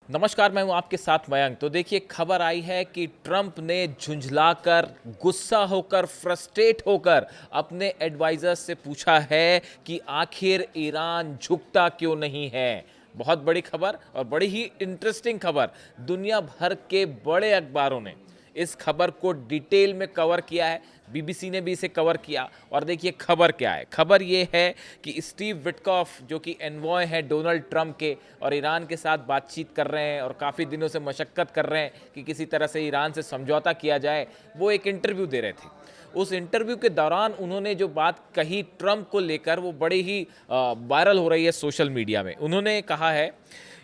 नमस्कार, मैं हूं आपके साथ मयंक। तो देखिए, खबर आई है कि ट्रंप ने झुंझलाकर, गुस्सा होकर, फ्रस्ट्रेट होकर अपने एडवाइजर्स से पूछा है कि आखिर ईरान झुकता क्यों नहीं है। बहुत बड़ी खबर और बड़ी ही इंटरेस्टिंग खबर। दुनिया भर के बड़े अखबारों ने इस खबर को डिटेल में कवर किया है। बीबीसी ने भी इसे कवर किया। और देखिए खबर क्या है। खबर ये है कि स्टीव विटकॉफ, जो कि एनवॉय है डोनाल्ड ट्रंप के, और ईरान के साथ बातचीत कर रहे हैं और काफ़ी दिनों से मशक्क़त कर रहे हैं कि किसी तरह से ईरान से समझौता किया जाए, वो एक इंटरव्यू दे रहे थे। उस इंटरव्यू के दौरान उन्होंने जो बात कही ट्रंप को लेकर, वो बड़ी ही वायरल हो रही है सोशल मीडिया में। उन्होंने कहा है,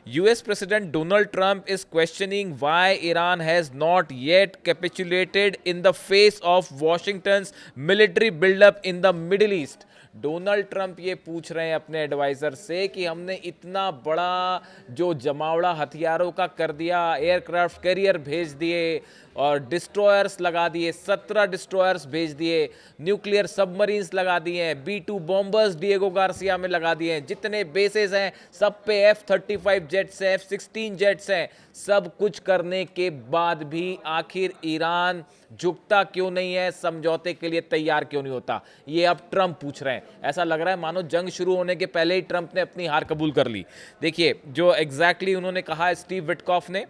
US President Donald Trump is questioning why Iran has not yet capitulated in the face of Washington's military buildup in the Middle East. Donald Trump ये पूछ रहे हैं अपने एडवाइज़र से कि हमने इतना बड़ा जो जमावड़ा हथियारों का कर दिया, एयरक्राफ्ट कैरियर भेज दिए और डिस्ट्रॉयर्स लगा दिए, 17 डिस्ट्रॉयर्स भेज दिए, न्यूक्लियर सबमरीन्स लगा दिए, B2 बॉम्बर्स डिएगो गार्सिया में लगा दिए, जितने बेसेस हैं सब पे F-35 जेट्स हैं, F-16 जेट्स हैं। सब कुछ करने के बाद भी आखिर ईरान झुकता क्यों नहीं है, समझौते के लिए तैयार क्यों नहीं होता, ये अब ट्रंप पूछ रहे हैं। ऐसा लग रहा है मानो जंग शुरू होने के पहले ही ट्रंप ने अपनी हार कबूल कर ली। देखिए जो एग्जैक्टली उन्होंने कहा है स्टीव विटकॉफ ने,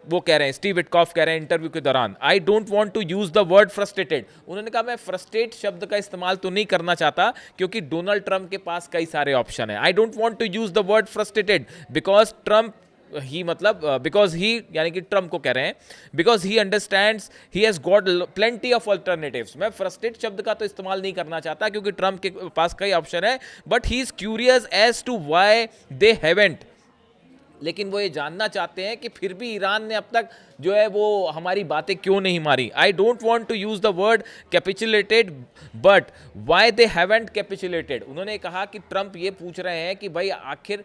वो कह रहे हैं, स्टीव विटकॉफ कह रहे हैं इंटरव्यू के दौरान, I don't want to use the word frustrated. उन्होंने कहा मैं फ्रस्ट्रेट शब्द का इस्तेमाल तो नहीं करना चाहता क्योंकि डोनाल्ड ट्रंप के पास कई सारे ऑप्शन है। I don't want to use the word frustrated because Trump he, मतलब बिकॉज ही यानी कि ट्रंप को कह रहे हैं, because he understands he has got plenty of alternatives. मैं फ्रस्ट्रेट शब्द का तो इस्तेमाल नहीं करना चाहता क्योंकि ट्रंप के पास कई ऑप्शन है, but he is curious as to why they haven't. लेकिन वो ये जानना चाहते हैं कि फिर भी ईरान ने अब तक जो है वो हमारी बातें क्यों नहीं मारी। I don't want to use the word capitulated but why they haven't capitulated. उन्होंने कहा कि ट्रंप ये पूछ रहे हैं कि भाई आखिर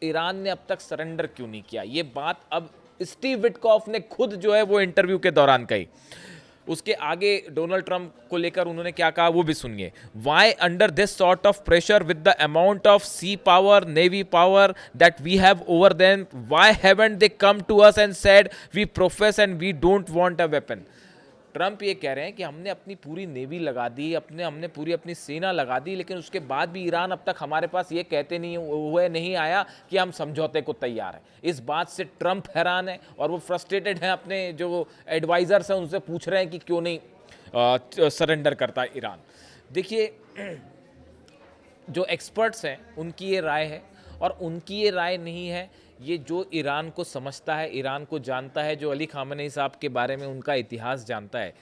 ईरान ने अब तक सरेंडर क्यों नहीं किया। ये बात अब स्टीव विटकॉफ ने खुद जो है वो इंटरव्यू के दौरान कही। उसके आगे डोनाल्ड ट्रंप को लेकर उन्होंने क्या कहा वो भी सुनिए। Why under this sort of pressure with the amount of sea power, navy power that we have over them, why haven't they come to us and said we profess and we don't want a weapon. Trump ये कह रहे हैं कि हमने अपनी पूरी navy लगा दी, हमने पूरी अपनी सेना लगा दी, लेकिन उसके बाद भी ईरान अब तक हमारे पास ये कहते नहीं आया कि हम समझौते को तैयार हैं। इस बात से ट्रंप हैरान है और वो फ्रस्ट्रेटेड हैं। अपने जो एडवाइजर्स हैं उनसे पूछ रहे हैं कि क्यों नहीं सरेंडर करता ईरान। देखिए जो एक्सपर्ट्स हैं उनकी ये राय है, और उनकी ये राय नहीं है, ये जो ईरान को समझता है, ईरान को जानता है, जो अली खामेनेई साहब के बारे में उनका इतिहास जानता है।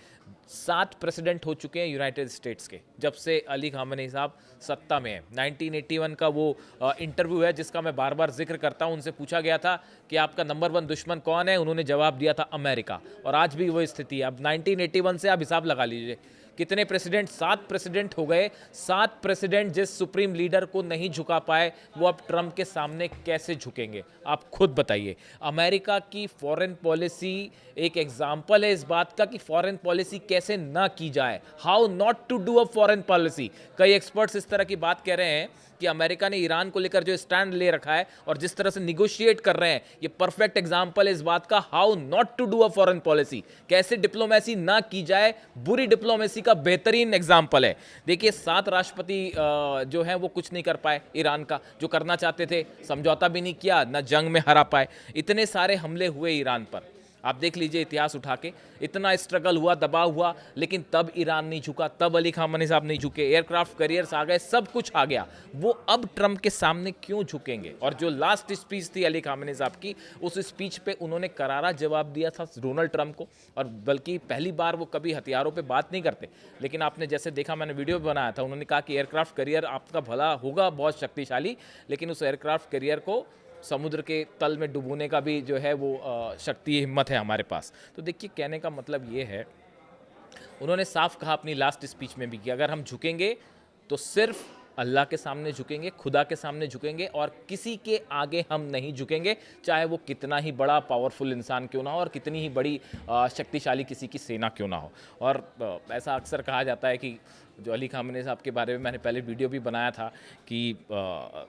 7 प्रेसिडेंट हो चुके हैं यूनाइटेड स्टेट्स के जब से अली खामेनेई साहब सत्ता में है। 1981 का वो इंटरव्यू है जिसका मैं बार बार जिक्र करता हूँ। उनसे पूछा गया था कि आपका नंबर 1 दुश्मन कौन है, उन्होंने जवाब दिया था अमेरिका, और आज भी वो स्थिति है। अब 1981 से आप हिसाब लगा लीजिए कितने प्रेसिडेंट, 7 प्रेसिडेंट हो गए। 7 प्रेसिडेंट जिस सुप्रीम लीडर को नहीं झुका पाए, वो अब ट्रंप के सामने कैसे झुकेंगे, आप खुद बताइए। अमेरिका की फॉरेन पॉलिसी एक एग्जाम्पल है इस बात का कि फॉरेन पॉलिसी कैसे ना की जाए, how not to do a foreign policy. कई एक्सपर्ट्स इस तरह की बात कह रहे हैं कि अमेरिका ने ईरान को लेकर जो स्टैंड ले रखा है और जिस तरह से निगोशिएट कर रहे हैं, ये परफेक्ट एग्जांपल है इस बात का how not to do a foreign policy, कैसे डिप्लोमेसी ना की जाए, बुरी डिप्लोमेसी का बेहतरीन एग्जांपल है। देखिए 7 राष्ट्रपति जो हैं वो कुछ नहीं कर पाए ईरान का, जो करना चाहते थे, समझौता भी नहीं किया, ना जंग में हरा पाए। इतने सारे हमले हुए ईरान पर, आप देख लीजिए इतिहास उठा के, इतना स्ट्रगल हुआ, दबाव हुआ, लेकिन तब ईरान नहीं झुका, तब अली खामेनेई साहब नहीं झुके, एयरक्राफ्ट कैरियर्स आ गए, सब कुछ आ गया। वो अब ट्रंप के सामने क्यों झुकेंगे। और जो लास्ट स्पीच थी अली खामेनेई साहब की, उस स्पीच पे उन्होंने करारा जवाब दिया था डोनाल्ड ट्रंप को, और बल्कि पहली बार वो कभी हथियारों पे बात नहीं करते, लेकिन आपने जैसे देखा, मैंने वीडियो बनाया था, उन्होंने कहा कि एयरक्राफ्ट कैरियर आपका भला होगा बहुत शक्तिशाली, लेकिन उस एयरक्राफ्ट कैरियर को समुद्र के तल में डुबोने का भी जो है वो शक्ति हिम्मत है हमारे पास। तो देखिए कहने का मतलब ये है, उन्होंने साफ कहा अपनी लास्ट स्पीच में भी कि अगर हम झुकेंगे तो सिर्फ अल्लाह के सामने झुकेंगे, खुदा के सामने झुकेंगे, और किसी के आगे हम नहीं झुकेंगे, चाहे वो कितना ही बड़ा पावरफुल इंसान क्यों ना हो और कितनी ही बड़ी शक्तिशाली किसी की सेना क्यों ना हो। और ऐसा अक्सर कहा जाता है कि जो अली खामनेई साहब के बारे में मैंने पहले वीडियो भी बनाया था कि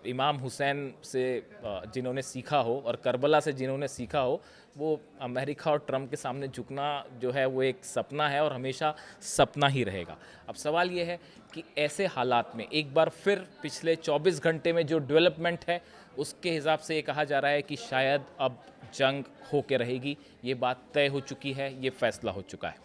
इमाम हुसैन से जिन्होंने सीखा हो और करबला से जिन्होंने सीखा हो, वो अमेरिका और ट्रंप के सामने झुकना जो है वो एक सपना है और हमेशा सपना ही रहेगा। अब सवाल ये है कि ऐसे हालात में एक बार फिर पिछले 24 घंटे में जो डेवलपमेंट है उसके हिसाब से ये कहा जा रहा है कि शायद अब जंग हो के रहेगी। ये बात तय हो चुकी है, ये फैसला हो चुका है।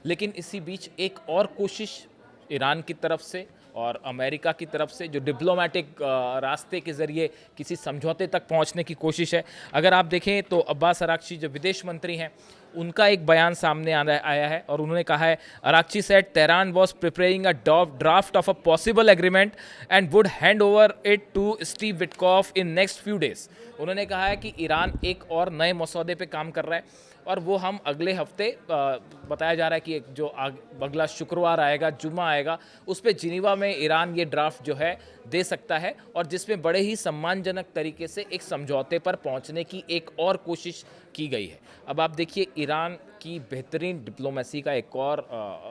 लेकिन इसी बीच एक और कोशिश ईरान की तरफ से और अमेरिका की तरफ से जो डिप्लोमेटिक रास्ते के ज़रिए किसी समझौते तक पहुंचने की कोशिश है। अगर आप देखें तो अब्बास अराक्ची जो विदेश मंत्री हैं, उनका एक बयान सामने आया है और उन्होंने कहा है, Araghchi said Tehran was preparing a draft of a possible agreement and would hand over it to Steve Witkoff in next few days. उन्होंने कहा है कि ईरान एक और नए मसौदे पे काम कर रहा है और वो हम अगले हफ्ते बताया जा रहा है कि एक जो अगला शुक्रवार आएगा, जुम्मा आएगा, उस पे जिनीवा में ईरान ये ड्राफ्ट जो है दे सकता है और जिसमें बड़े ही सम्मानजनक तरीके से एक समझौते पर पहुंचने की एक और कोशिश की गई है। अब आप देखिए, ईरान की बेहतरीन डिप्लोमेसी का एक और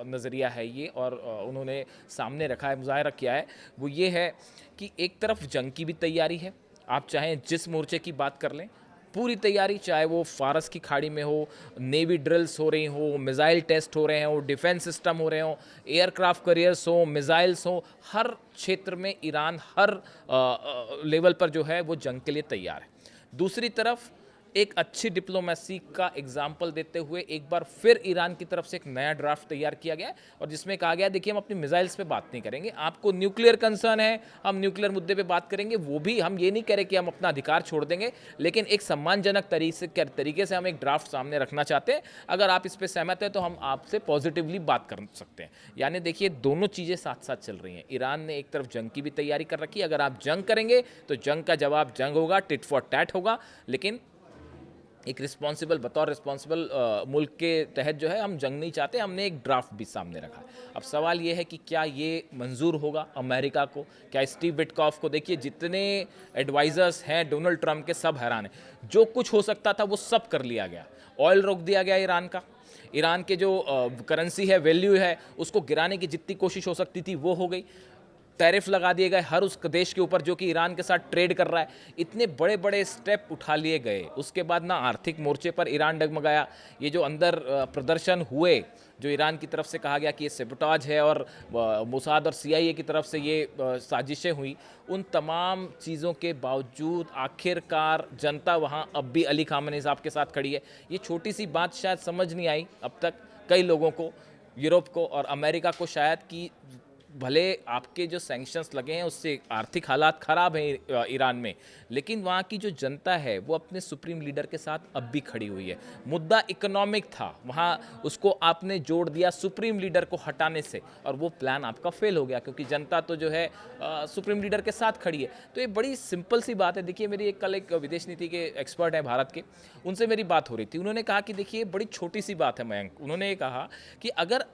नज़रिया है ये और उन्होंने सामने रखा है, मुज़ाहरा किया है, वो ये है कि एक तरफ जंग की भी तैयारी है। आप चाहें जिस मोर्चे की बात कर लें, पूरी तैयारी, चाहे वो फारस की खाड़ी में हो, नेवी ड्रिल्स हो रही हो, मिज़ाइल टेस्ट हो रहे हो, डिफेंस सिस्टम हो रहे हो, एयरक्राफ्ट करियर्स हो, मिज़ाइल्स हो, हर क्षेत्र में ईरान हर लेवल पर जो है वो जंग के लिए तैयार है। दूसरी तरफ एक अच्छी डिप्लोमेसी का एग्जाम्पल देते हुए एक बार फिर ईरान की तरफ से एक नया ड्राफ्ट तैयार किया गया और जिसमें कहा गया, देखिए हम अपनी मिसाइल्स पे बात नहीं करेंगे, आपको न्यूक्लियर कंसर्न है, हम न्यूक्लियर मुद्दे पे बात करेंगे, वो भी हम ये नहीं कह रहे कि हम अपना अधिकार छोड़ देंगे, लेकिन एक सम्मानजनक तरीके से हम एक ड्राफ्ट सामने रखना चाहते हैं। अगर आप इस पर सहमत हैं तो हम आपसे पॉजिटिवली बात कर सकते हैं। यानी देखिए, दोनों चीज़ें साथ साथ चल रही हैं। ईरान ने एक तरफ जंग की भी तैयारी कर रखी है, अगर आप जंग करेंगे तो जंग का जवाब जंग होगा, टिट फॉर टैट होगा, लेकिन एक रिस्पॉन्सिबल, बतौर रिस्पॉन्सिबल मुल्क के तहत जो है हम जंग नहीं चाहते, हमने एक ड्राफ्ट भी सामने रखा है। अब सवाल ये है कि क्या ये मंजूर होगा अमेरिका को, क्या स्टीव विटकॉफ को? देखिए, जितने एडवाइज़र्स हैं डोनाल्ड ट्रंप के, सब हैरान हैं। जो कुछ हो सकता था वो सब कर लिया गया। ऑयल रोक दिया गया ईरान का, ईरान के जो करेंसी है, वैल्यू है, उसको गिराने की जितनी कोशिश हो सकती थी वो हो गई। टैरिफ लगा दिए गए हर उस देश के ऊपर जो कि ईरान के साथ ट्रेड कर रहा है। इतने बड़े बड़े स्टेप उठा लिए गए, उसके बाद ना आर्थिक मोर्चे पर ईरान डगमगाया। ये जो अंदर प्रदर्शन हुए, जो ईरान की तरफ से कहा गया कि ये सेबोटाज है और मोसाद और CIA की तरफ से ये साजिशें हुई, उन तमाम चीज़ों के बावजूद आखिरकार जनता वहाँ अब भी अली खामनेई साहब के साथ खड़ी है। ये छोटी सी बात शायद समझ नहीं आई अब तक कई लोगों को, यूरोप को और अमेरिका को शायद, कि भले आपके जो सैंक्शंस लगे हैं उससे आर्थिक हालात ख़राब हैं ईरान में, लेकिन वहाँ की जो जनता है वो अपने सुप्रीम लीडर के साथ अब भी खड़ी हुई है। मुद्दा इकोनॉमिक था, वहाँ उसको आपने जोड़ दिया सुप्रीम लीडर को हटाने से और वो प्लान आपका फेल हो गया, क्योंकि जनता तो जो है सुप्रीम लीडर के साथ खड़ी है। तो ये बड़ी सिंपल सी बात है। देखिए, मेरी कल एक विदेश नीति के एक्सपर्ट है भारत के, उनसे मेरी बात हो रही थी। उन्होंने कहा कि देखिए, बड़ी छोटी सी बात है मयंक। उन्होंने ये कहा कि अगर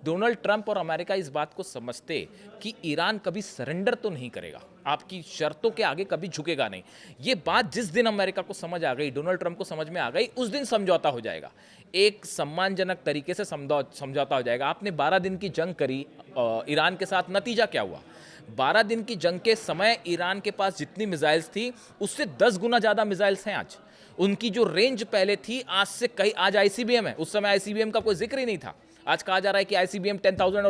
डोनाल्ड ट्रंप और अमेरिका इस बात को समझते कि ईरान कभी सरेंडर तो नहीं करेगा, आपकी शर्तों के आगे कभी झुकेगा नहीं, ये बात जिस दिन अमेरिका को समझ आ गई, डोनाल्ड ट्रंप को समझ में आ गई, उस दिन समझौता हो जाएगा, एक सम्मानजनक तरीके से समझौता हो जाएगा। आपने 12 दिन की जंग करी ईरान के साथ, नतीजा क्या हुआ? 12 दिन की जंग के समय ईरान के पास जितनी मिसाइल्स थी उससे 10 गुना ज़्यादा मिसाइल्स हैं आज। उनकी जो रेंज पहले थी आज से कई, आज ICBM है, उस समय ICBM का कोई जिक्र ही नहीं था। आज कहा जा रहा है कि ICBM 10,000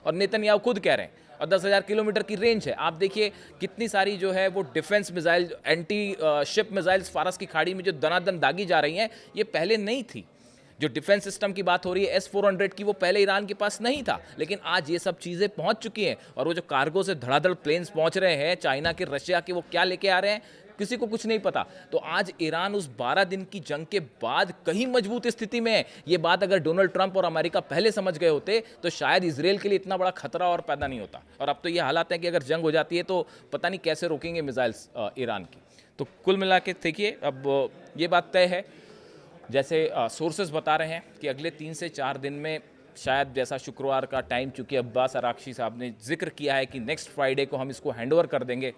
और नेतन्याहू खुद कह रहे हैं, और 10,000 किलोमीटर की रेंज है। आप देखिए कितनी सारी जो है वो defence missile, anti ship missiles फारस की खाड़ी में जो दनादन दागी जा रही हैं, ये पहले नहीं थी। जो डिफेंस सिस्टम की बात हो रही है S-400 की, वो पहले ईरान के पास नहीं था, लेकिन आज ये सब चीज़ें पहुंच चुकी हैं। और वो जो कार्गो से धड़ाधड़ प्लेन्स पहुंच रहे हैं चाइना के, रशिया के, वो क्या लेके आ रहे हैं किसी को कुछ नहीं पता। तो आज ईरान उस 12 दिन की जंग के बाद कहीं मजबूत स्थिति में है। ये बात अगर डोनाल्ड ट्रंप और अमेरिका पहले समझ गए होते तो शायद इजराइल के लिए इतना बड़ा खतरा और पैदा नहीं होता। और अब तो ये हालात है कि अगर जंग हो जाती है तो पता नहीं कैसे रोकेंगे मिसाइल्स ईरान की। तो कुल मिला के देखिए, अब ये बात तय है, जैसे सोर्सेज बता रहे हैं कि अगले 3 से 4 दिन में शायद, जैसा शुक्रवार का टाइम, चूँकि अब्बास अराक्ची साहब ने जिक्र किया है कि नेक्स्ट फ्राइडे को हम इसको हैंडओवर कर देंगे,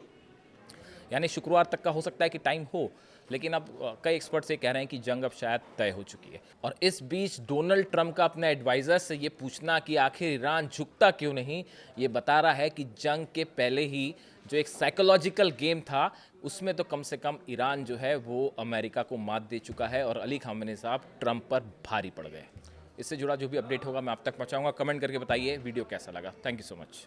यानी शुक्रवार तक का हो सकता है कि टाइम हो, लेकिन अब कई एक्सपर्ट्स ये कह रहे हैं कि जंग अब शायद तय हो चुकी है। और इस बीच डोनाल्ड ट्रंप का अपने एडवाइज़र से ये पूछना कि आखिर ईरान झुकता क्यों नहीं, ये बता रहा है कि जंग के पहले ही जो एक साइकोलॉजिकल गेम था उसमें तो कम से कम ईरान जो है वो अमेरिका को मात दे चुका है और अली खामेनी साहब ट्रंप पर भारी पड़ गए। इससे जुड़ा जो भी अपडेट होगा मैं आप तक पहुंचाऊंगा। कमेंट करके बताइए वीडियो कैसा लगा। Thank you so much.